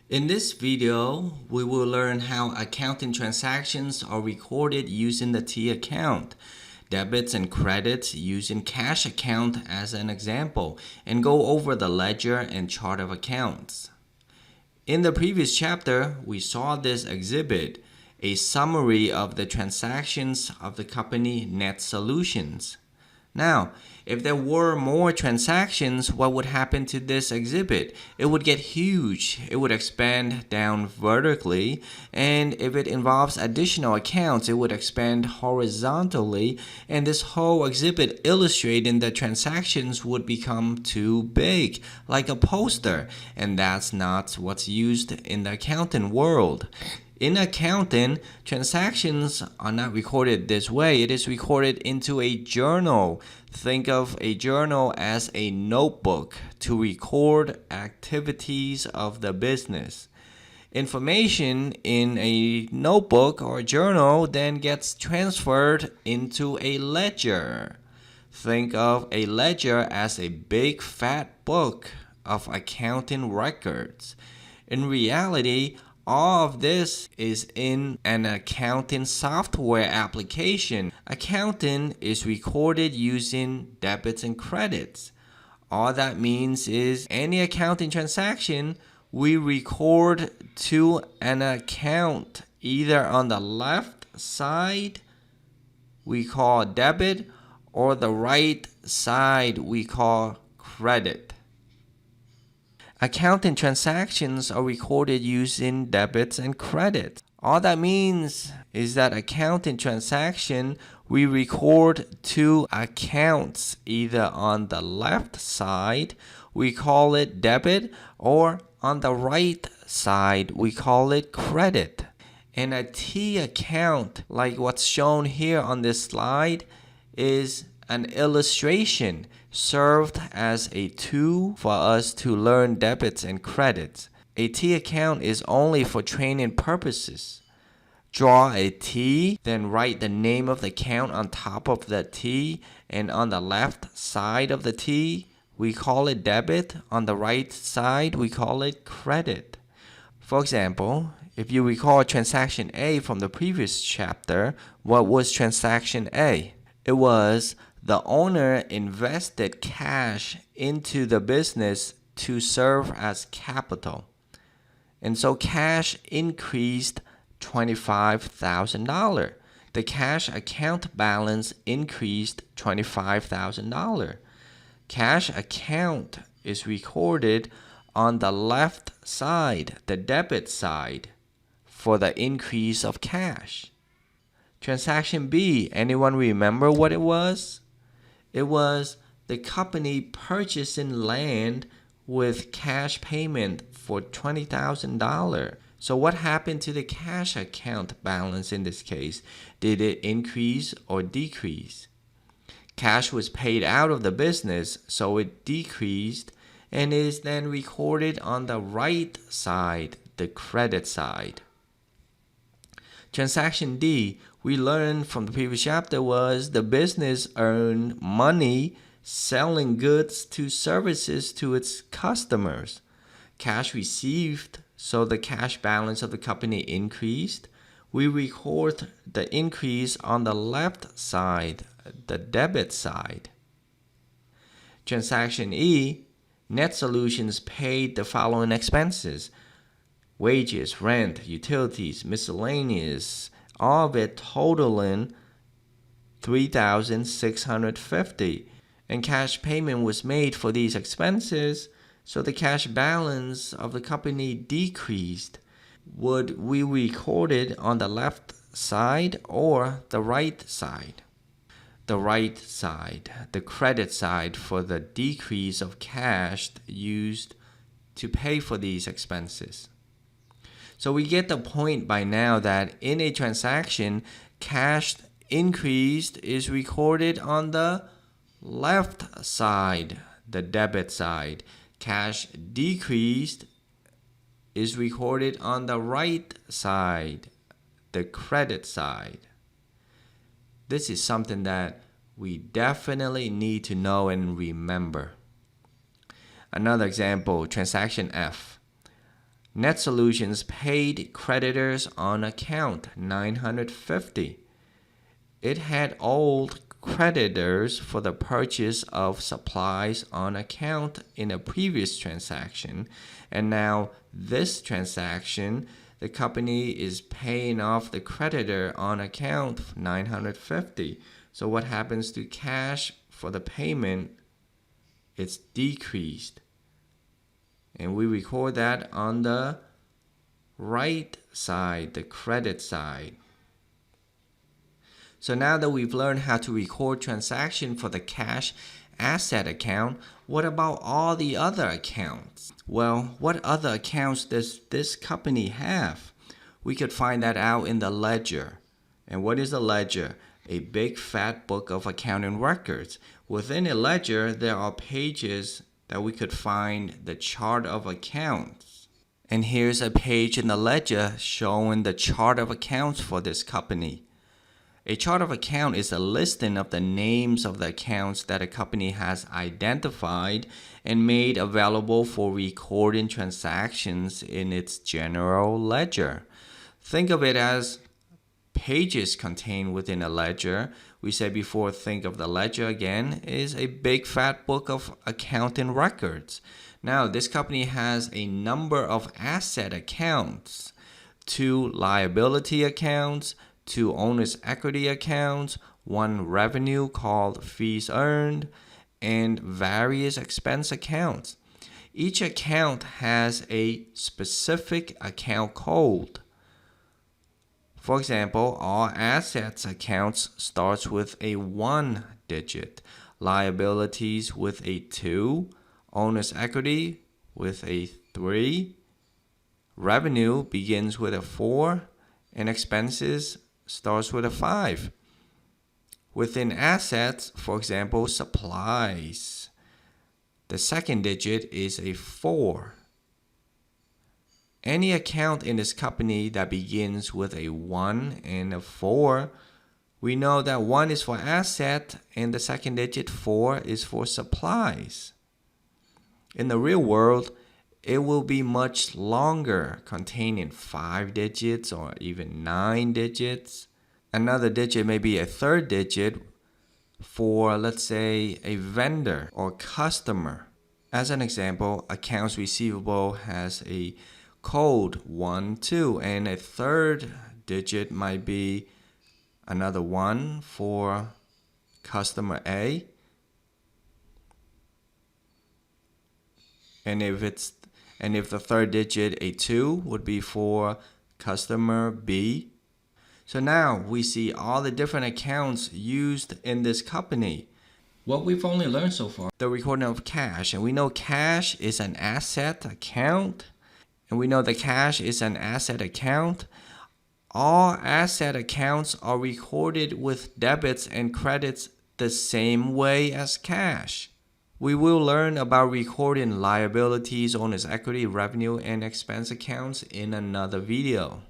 In this video, we will learn how accounting transactions are recorded using the T account, debits and credits using cash account as an example, and go over the ledger and chart of accounts. In the previous chapter, we saw this exhibit, a summary of the transactions of the company Net Solutions. Now, if there were more transactions, what would happen to this exhibit? It would get huge. It would expand down vertically. And if it involves additional accounts, it would expand horizontally. And this whole exhibit illustrating the transactions would become too big, like a poster. And that's not what's used in the accounting world. In accounting, transactions are not recorded this way. It is recorded into a journal. Think of a journal as a notebook to record activities of the business. Information in a notebook or journal then gets transferred into a ledger. Think of a ledger as a big fat book of accounting records. In reality, all of this is in an accounting software application. Accounting is recorded using debits and credits. All that means is any accounting transaction we record to an account either on the left side we call debit or the right side we call credit. Accounting transactions are recorded using debits and credits. All that means is that accounting transaction we record two accounts either on the left side we call it debit or on the right side we call it credit. And a T account like what's shown here on this slide is an illustration served as a tool for us to learn debits and credits. A T account is only for training purposes. Draw a T, then write the name of the account on top of the T, and on the left side of the T, we call it debit. On the right side, we call it credit. For example, if you recall transaction A from the previous chapter, what was transaction A? It was the owner invested cash into the business to serve as capital. And so cash increased $25,000. The cash account balance increased $25,000. Cash account is recorded on the left side, the debit side, for the increase of cash. Transaction B, anyone remember what it was? It was the company purchasing land with cash payment for $20,000. So what happened to the cash account balance in this case? Did it increase or decrease? Cash was paid out of the business, so it decreased and is then recorded on the right side, the credit side. Transaction D, we learned from the previous chapter, was the business earned money selling goods to services to its customers. Cash received, so the cash balance of the company increased. We record the increase on the left side, the debit side. Transaction E, Net Solutions paid the following expenses: wages, rent, utilities, miscellaneous, all of it totaling $3,650. And cash payment was made for these expenses, so the cash balance of the company decreased. Would we record it on the left side or the right side? The right side, the credit side, for the decrease of cash used to pay for these expenses. So we get the point by now that in a transaction, cash increased is recorded on the left side, the debit side. Cash decreased is recorded on the right side, the credit side. This is something that we definitely need to know and remember. Another example, transaction F. Net Solutions paid creditors on account $950. It had old creditors for the purchase of supplies on account in a previous transaction, and now this transaction, the company is paying off the creditor on account $950. So what happens to cash for the payment? It's decreased. And we record that on the right side, the credit side. So now that we've learned how to record transaction for the cash asset account, what about all the other accounts? Well, what other accounts does this company have? We could find that out in the ledger. And what is a ledger? A big fat book of accounting records. Within a ledger, there are pages that we could find the chart of accounts. And here's a page in the ledger showing the chart of accounts for this company. A chart of account is a listing of the names of the accounts that a company has identified and made available for recording transactions in its general ledger. Think of it as pages contained within a ledger. We said before, think of the ledger again is a big fat book of accounting records. Now, this company has a number of asset accounts, 2 liability accounts, 2 owner's equity accounts, 1 revenue called fees earned, and various expense accounts. Each account has a specific account code. For example, all assets accounts starts with a 1 digit, liabilities with a 2, owner's equity with a 3, revenue begins with a 4, and expenses starts with a 5. Within assets, for example, supplies, the second digit is a 4. Any account in this company that begins with a 1 and a 4, we know that 1 is for asset and the second digit 4 is for supplies. In the real world, it will be much longer, containing 5 digits or even 9 digits. Another digit may be a third digit for, let's say, a vendor or customer. As an example, accounts receivable has a code 1, 2, and a third digit might be another 1 for customer A. And if the third digit, a 2, would be for customer B. So now we see all the different accounts used in this company. What we've only learned so far, the recording of cash. And we know cash is an asset account. And we know the cash is an asset account. All asset accounts are recorded with debits and credits the same way as cash. We will learn about recording liabilities, owner's equity, revenue, and expense accounts in another video.